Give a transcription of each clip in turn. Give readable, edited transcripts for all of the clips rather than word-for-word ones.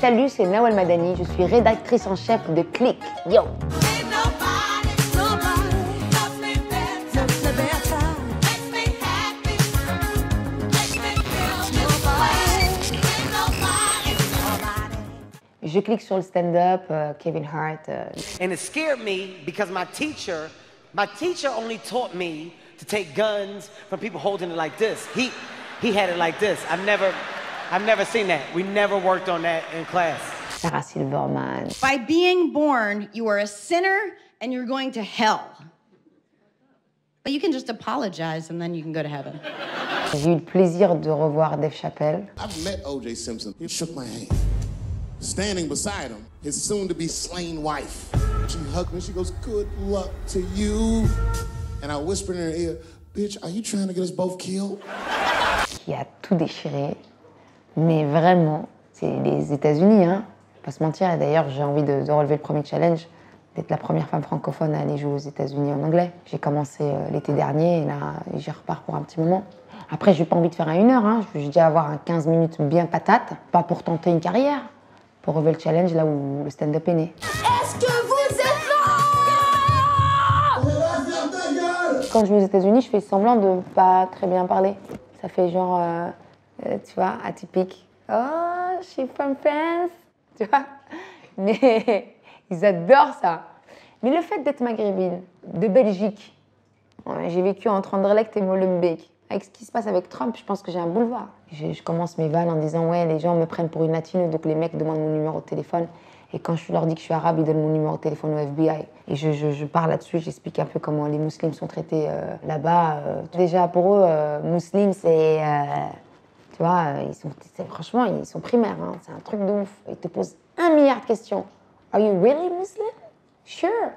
Salut, c'est Nawal Madani, je suis rédactrice en chef de Click. Yo! Je clique sur le stand-up, Kevin Hart. And it scared me because my teacher only taught me to take guns from people holding it like this. He had it like this. I've never seen that. We never worked on that in class. Sarah Silverman. By being born, you are a sinner and you're going to hell. But you can just apologize and then you can go to heaven. J'ai eu le plaisir de revoir Dave Chappelle. I've met O.J. Simpson. He shook my hand. Standing beside him, his soon-to-be slain wife. She hugged me, she goes, "Good luck to you." And I whispered in her ear, "Bitch, are you trying to get us both killed?" Qui a tout déchiré, mais vraiment, c'est les États-Unis, hein. Pas se mentir, et d'ailleurs j'ai envie de relever le premier challenge, d'être la première femme francophone à aller jouer aux États-Unis en anglais. J'ai commencé l'été dernier et là j'y repars pour un petit moment. Après, j'ai pas envie de faire un 1 heure, hein. Je veux déjà avoir un 15 minutes bien patate, pas pour tenter une carrière, pour relever le challenge là où le stand-up est né. Est-ce que vous êtes là? Quand je vais aux États-Unis, je fais semblant de pas très bien parler. Ça fait genre, tu vois, atypique. Oh, je suis from France, tu vois. Mais ils adorent ça. Mais le fait d'être maghrébine, de Belgique, j'ai vécu entre Anderlecht et Molenbeek. Avec ce qui se passe avec Trump, je pense que j'ai un boulevard. Je commence mes vannes en disant ouais, les gens me prennent pour une latine, donc les mecs demandent mon numéro de téléphone. Et quand je leur dis que je suis arabe, ils donnent mon numéro de téléphone au FBI. Et je parle là-dessus, j'explique un peu comment les musulmans sont traités là-bas. Déjà pour eux, musulmans, c'est, tu vois, franchement, ils sont primaires. Hein, c'est un truc de ouf. Ils te posent 1 milliard de questions. Are you really Muslim? Sure.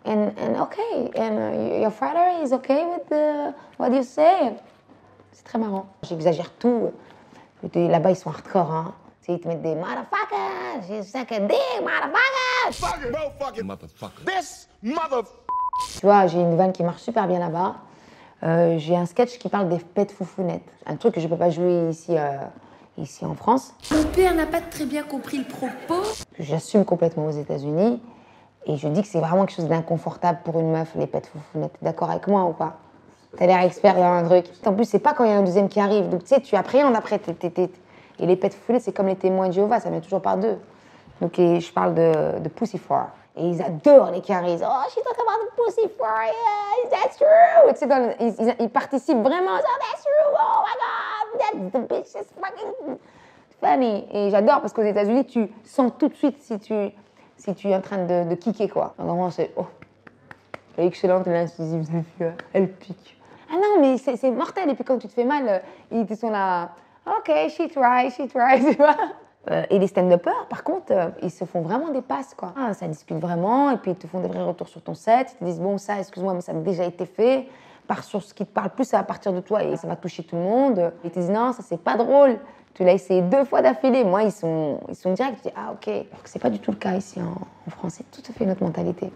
And okay, and your father is okay with what you say. C'est très marrant. J'exagère tout. Là-bas, ils sont hardcore, hein. Ils te mettent des motherfuckers, you suck a dick, motherfuckers. Fucking no fucking motherfucker. This mother. Tu vois, j'ai une vanne qui marche super bien là-bas. J'ai un sketch qui parle des pets foufounettes. Un truc que je peux pas jouer ici en France. Mon père n'a pas très bien compris le propos. J'assume complètement aux États-Unis. Et je dis que c'est vraiment quelque chose d'inconfortable pour une meuf, les pets foufounettes. T'es d'accord avec moi ou pas? T'as l'air expert dans un truc. En plus, c'est pas quand il y a un deuxième qui arrive. Donc tu sais, tu appréhendes après. Et les pets foufounettes, c'est comme les témoins de Jéhovah, ça vient toujours par deux. Donc je parle de Pussy Fart. Et ils adorent les caries. Oh, she talk about the Pussy Fart, yeah, that's true. Tu sais, ils participent vraiment. Oh, that's true, oh my God, that's the bitch, is fucking funny. Et j'adore parce qu'aux États-Unis, tu sens tout de suite si tu es en train de kicker, quoi. Normalement, c'est oh, elle est excellente, elle est incisive, elle pique. Ah non, mais c'est mortel. Et puis quand tu te fais mal, ils te sont là. Ok, she try, tu vois. Et les stand-uppers, par contre, ils se font vraiment des passes, quoi. Ah, ça discute vraiment, et puis ils te font des vrais retours sur ton set. Ils te disent, bon, ça, excuse-moi, mais ça a déjà été fait. Pars sur ce qui te parle plus, ça va partir de toi et ça va toucher tout le monde. Ils te disent, non, ça, c'est pas drôle. Tu l'as essayé 2 fois d'affilée. Moi, ils sont directs. Tu dis, ah, ok. Alors que c'est pas du tout le cas ici en France. C'est tout à fait notre mentalité.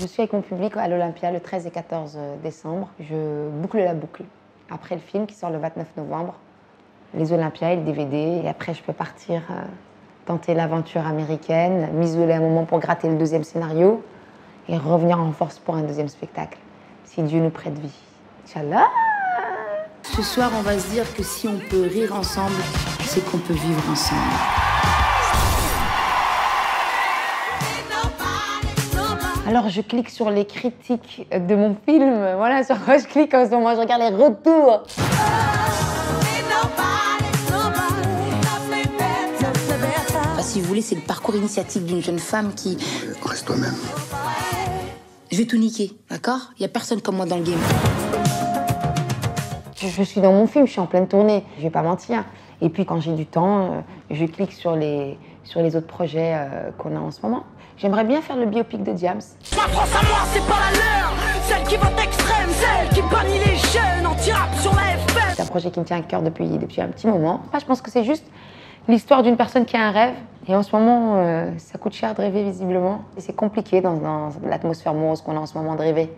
Je suis avec mon public à l'Olympia le 13 et 14 décembre. Je boucle la boucle. Après le film qui sort le 29 novembre, les Olympias et le DVD. Et après, je peux partir tenter l'aventure américaine, m'isoler un moment pour gratter le 2e scénario et revenir en force pour un 2e spectacle, si Dieu nous prête vie. Inch'Allah! Ce soir, on va se dire que si on peut rire ensemble, c'est qu'on peut vivre ensemble. Alors, je clique sur les critiques de mon film. Voilà sur quoi je clique en ce moment. Je regarde les retours. Si vous voulez, c'est le parcours initiatique d'une jeune femme qui... Reste toi-même. Je vais tout niquer, d'accord? Il n'y a personne comme moi dans le game. Je suis dans mon film, je suis en pleine tournée. Je vais pas mentir. Et puis, quand j'ai du temps, je clique sur les autres projets qu'on a en ce moment. J'aimerais bien faire le biopic de Diams. Ma France à moi, c'est pas la leur. Celle qui vote extrême, celle qui bannit les jeunes, anti-rap sur la FM. C'est un projet qui me tient à cœur depuis un petit moment. Je pense que c'est juste l'histoire d'une personne qui a un rêve. Et en ce moment, ça coûte cher de rêver visiblement. Et c'est compliqué dans l'atmosphère morose qu'on a en ce moment de rêver.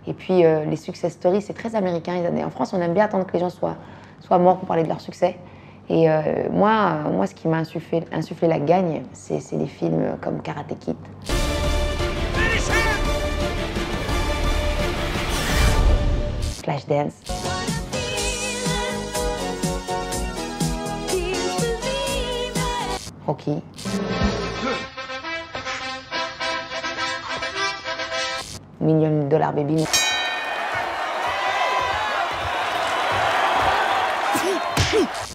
Et puis les success stories, c'est très américain. En France, on aime bien attendre que les gens soient morts pour parler de leur succès. Et moi, ce qui m'a insufflé la gagne, c'est des films comme Karate Kid. Flashdance. Rocky. $1 Million Baby.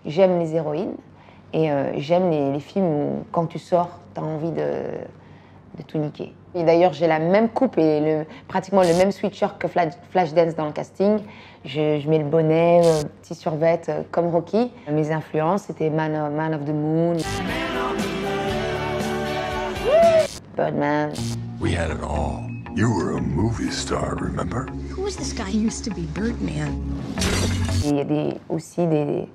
J'aime les héroïnes et j'aime les films où quand tu sors, tu as envie de tout niquer. Et d'ailleurs, j'ai la même coupe et pratiquement le même sweatshirt que Flashdance dans le casting. Je mets le bonnet, petit survêt comme Rocky. Mes influences, c'était Man of the Moon, Birdman. We had it all. You were a movie star, remember? Who was this guy? He used to be Birdman. Et il y a aussi des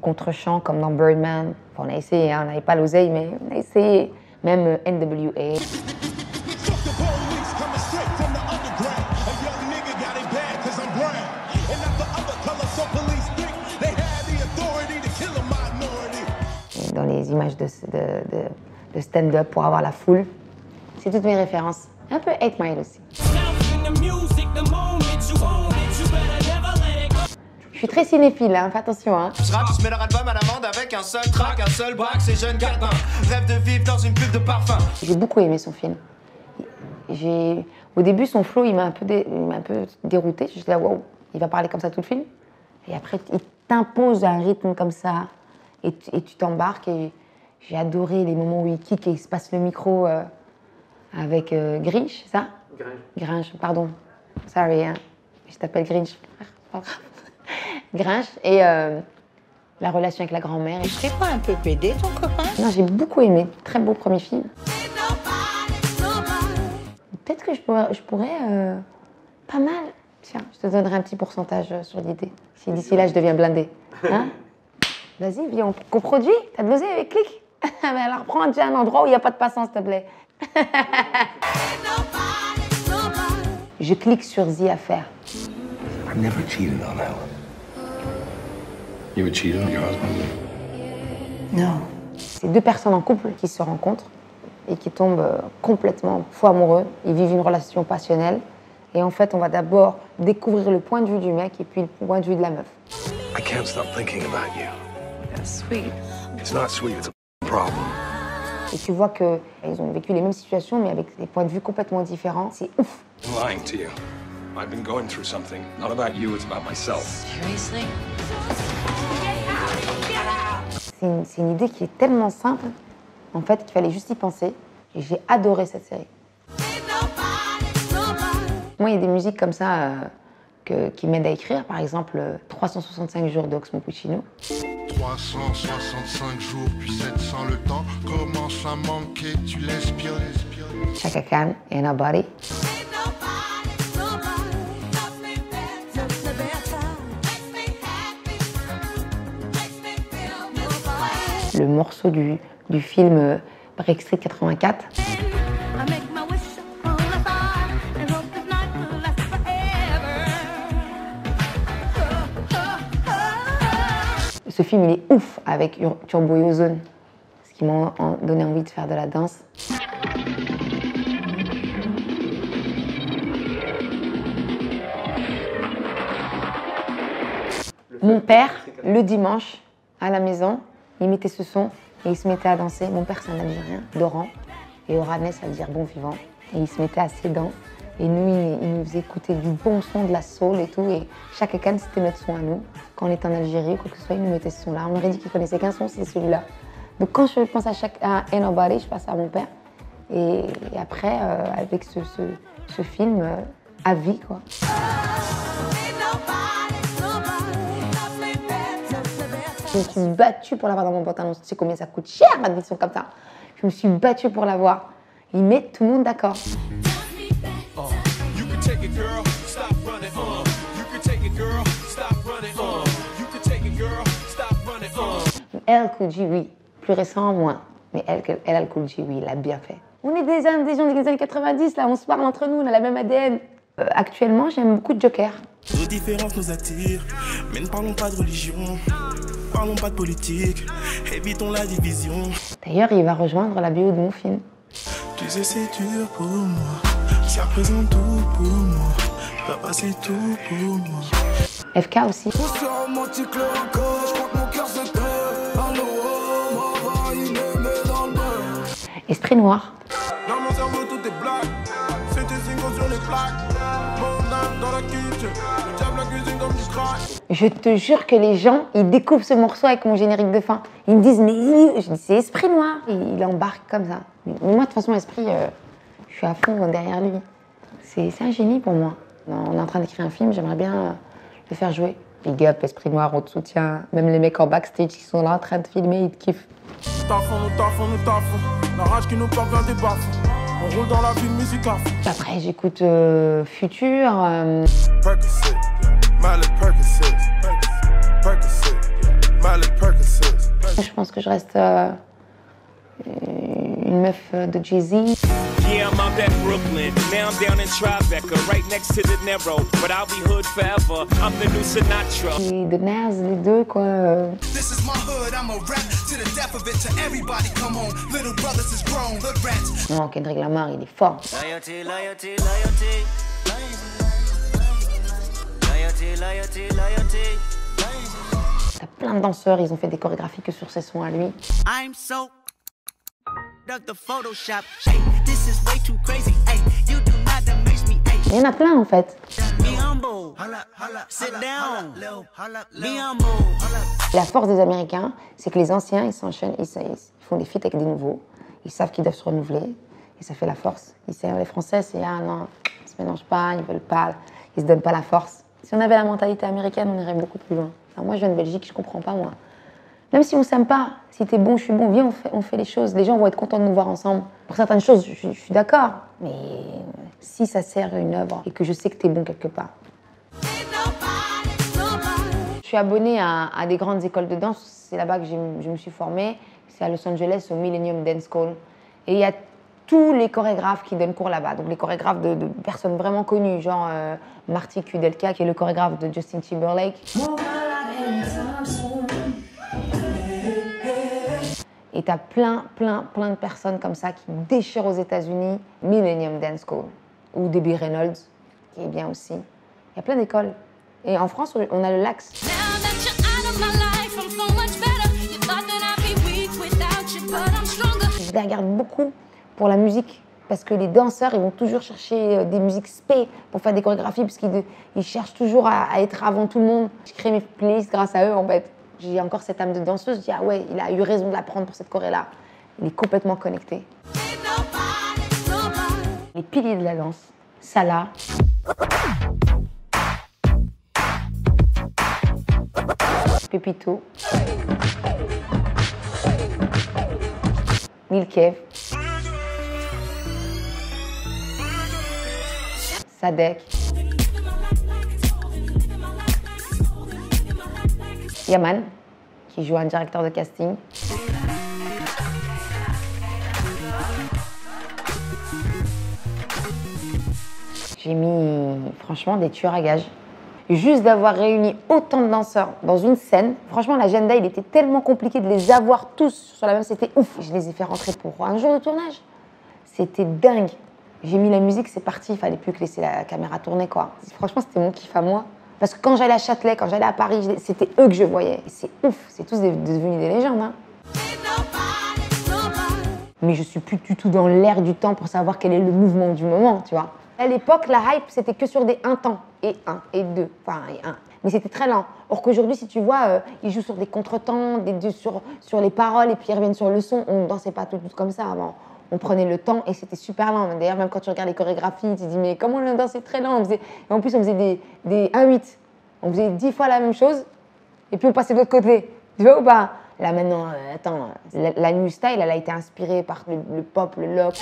contre-champs comme dans Birdman. Enfin, on a essayé, hein, on n'avait pas l'oseille, mais on a essayé. Même NWA. Dans les images de stand-up pour avoir la foule. C'est toutes mes références. Un peu 8 Mile aussi. Je suis très cinéphile, hein, fais attention. Hein. Je mets leur album à l'amende avec un seul track, un seul braque, ces jeunes gardins. Rêve de vivre dans une pub de parfum. J'ai beaucoup aimé son film. Au début, son flow, il m'a un peu déroutée. Je me suis dit, wow, il va parler comme ça tout le film. Et après, il t'impose un rythme comme ça. Et tu t'embarques. Et j'ai adoré les moments où il kick et il se passe le micro avec Grinch, c'est ça? Grinch, pardon. Sorry, hein. Je t'appelle Grinch. Grinch et la relation avec la grand-mère. Tu serais pas un peu pédé, ton copain? Non, j'ai beaucoup aimé. Très beau premier film. Peut-être que je pourrais pas mal. Tiens, je te donnerai un petit pourcentage sur l'idée. Si d'ici là, je deviens blindée. Hein? Vas-y, viens, on coproduit. T'as de l'oseille avec Click? Mais alors, prends déjà un endroit où il n'y a pas de passant, s'il te plaît. Je clique sur The Affair. I've never cheated on Ellen. You ever cheated on your husband? Non. C'est deux personnes en couple qui se rencontrent et qui tombent complètement fous amoureux. Ils vivent une relation passionnelle. Et en fait, on va d'abord découvrir le point de vue du mec et puis le point de vue de la meuf. I can't stop thinking about you. That's sweet. It's not sweet, it's a problem. Et tu vois qu'ils ont vécu les mêmes situations, mais avec des points de vue complètement différents. C'est ouf. I'm lying to you. I've been going through something. Not about you, it's about myself. Seriously? C'est une idée qui est tellement simple, en fait, qu'il fallait juste y penser. Et j'ai adoré cette série. Moi, il y a des musiques comme ça qui m'aident à écrire. Par exemple, 365 jours d'Oxmo Puccino. 365 jours, puis 700 le temps commence à manquer, tu l'espionnes. Chaka Khan et Nobody. Le morceau du film Break Street 84. Ce film, il est ouf avec Turbo et Ozone, ce qui m'a donné envie de faire de la danse. Mon père, le dimanche, à la maison, il mettait ce son et il se mettait à danser. Mon père, c'est un Algérien, d'Oran, et Oranais, ça veut dire bon vivant. Et il se mettait à ses dents. Et nous, il nous faisait écouter du bon son, de la soul et tout. Et Chaka Khan, c'était notre son à nous. Quand on était en Algérie, quoi que ce soit, il nous mettait ce son-là. On aurait dit qu'il connaissait qu'un son, c'est celui-là. Donc quand je pense à Ain't Nobody, je pense à mon père. Et après, avec ce film, à vie, quoi. Je me suis battue pour l'avoir dans mon pantalon. Tu sais combien ça coûte cher, ma édition comme ça. Je me suis battue pour l'avoir. Il met tout le monde d'accord. Elle, Cool G, oui. plus récents, moins. Mais elle, Cool J, oui, il a bien fait. On est des gens des années 90, là, on se parle entre nous, on a la même ADN. Actuellement, j'aime beaucoup Joker. Nos différences nous attirent, mais ne parlons pas de religion, parlons pas de politique, évitons la division. D'ailleurs, il va rejoindre la bio de mon film. Tu sais, c'est dur pour moi, ça représente tout pour moi, papa c'est tout pour moi. FK aussi. Esprit Noir. Dans mon cerveau tout est black, c'est tes singles sur les plaques. Mon âme dans la kitchen, le diable la cuisine comme du crack. Je te jure que les gens, ils découvrent ce morceau avec mon générique de fin. Ils me disent, mais je dis, c'est Esprit Noir. Et il embarque comme ça. Mais moi, de toute façon, Esprit, je suis à fond derrière lui. C'est un génie pour moi. On est en train d'écrire un film, j'aimerais bien le faire jouer. Big up, Esprit Noir, on te soutient. Même les mecs en backstage qui sont là en train de filmer, ils te kiffent. Nous taffons. La rage qui nous porte vers des bas. On roule dans la ville, musique à fond. Après, j'écoute Futur. Percocet, Miley Percocet, Percocet, Miley Percocet. Je pense que je reste une meuf de Jay-Z. Yeah, I'm out at Brooklyn. Now I'm down in Tribeca, right next to the Narrow. But I'll be hood forever. I'm the new Sinatra. Et de Nas, les deux, quoi. This is my hood, I'm a rap to the death of it, to everybody come on. Little brothers is grown, hood rats. Non, Kendrick Lamar, il est fort. Loyalty, loyalty, loyalty. Loyalty, loyalty, loyalty. T'as plein de danseurs, ils ont fait des chorégraphies que sur ses sons à lui. I'm so of the Photoshop. Hey, this is way too crazy. Hey, you do not amaze me. Hey, Il y en a plein en fait. be humble. Sit down. Be humble. La force des Américains, c'est que les anciens, ils s'enchaînent, ils font des feats avec des nouveaux. Ils savent qu'ils doivent se renouveler et ça fait la force. Les Français, c'est ah non, ils se mélangent pas, ils veulent pas, ils se donnent pas la force. Si on avait la mentalité américaine, on irait beaucoup plus loin. Alors moi, je viens de Belgique, je comprends pas moi. Même si on s'aime pas, si t'es bon, je suis bon, viens, on fait les choses. Les gens vont être contents de nous voir ensemble. Pour certaines choses, je suis d'accord. Mais si ça sert à une œuvre et que je sais que t'es bon quelque part. Je suis abonnée à des grandes écoles de danse. C'est là-bas que je me suis formée. C'est à Los Angeles, au Millennium Dance School. Et il y a tous les chorégraphes qui donnent cours là-bas. Donc les chorégraphes de personnes vraiment connues, genre Marty Kudelka, qui est le chorégraphe de Justin Timberlake. Et t'as plein de personnes comme ça qui déchirent aux États-Unis. Millennium Dance School ou Debbie Reynolds, qui est bien aussi. Il y a plein d'écoles. Et en France, on a le Lax. Je les regarde beaucoup pour la musique, parce que les danseurs, ils vont toujours chercher des musiques spé pour faire des chorégraphies, parce qu'ils cherchent toujours à être avant tout le monde. Je crée mes playlists grâce à eux, en fait. J'ai encore cette âme de danseuse, je dis ah ouais, il a eu raison de la prendre pour cette choré-là. Il est complètement connecté. Les piliers de la danse, Salah. Pépito. Lil Kev. Sadek. Yaman, qui joue un directeur de casting. J'ai mis, franchement, des tueurs à gages. Juste d'avoir réuni autant de danseurs dans une scène, franchement, l'agenda, il était tellement compliqué de les avoir tous sur la même, c'était ouf. Je les ai fait rentrer pour un jour de tournage. C'était dingue. J'ai mis la musique, c'est parti, il fallait plus que laisser la caméra tourner, quoi. Franchement, c'était mon kiff à moi. Parce que quand j'allais à Châtelet, quand j'allais à Paris, c'était eux que je voyais. Et c'est ouf, c'est tous devenus des légendes. Hein. Mais je suis plus du tout dans l'air du temps pour savoir quel est le mouvement du moment, tu vois. À l'époque, la hype, c'était que sur des 1 temps. Et 1, et 2, enfin, et 1. Mais c'était très lent. Or qu'aujourd'hui, si tu vois, ils jouent sur des contretemps, sur les paroles, et puis ils reviennent sur le son. On ne dansait pas tout comme ça avant. On prenait le temps et c'était super lent. D'ailleurs, même quand tu regardes les chorégraphies, tu te dis, mais comment le danser très lent? Et en plus, on faisait des 1-8. On faisait 10 fois la même chose et puis on passait de l'autre côté. Tu vois ou pas? Là maintenant, attends, la new style, elle a été inspirée par le pop, le lock.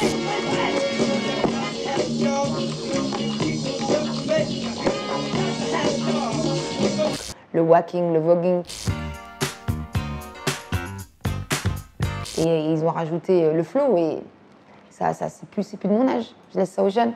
Le walking, le voguing. Et ils ont rajouté le flow et ça c'est plus de mon âge. Je laisse ça aux jeunes.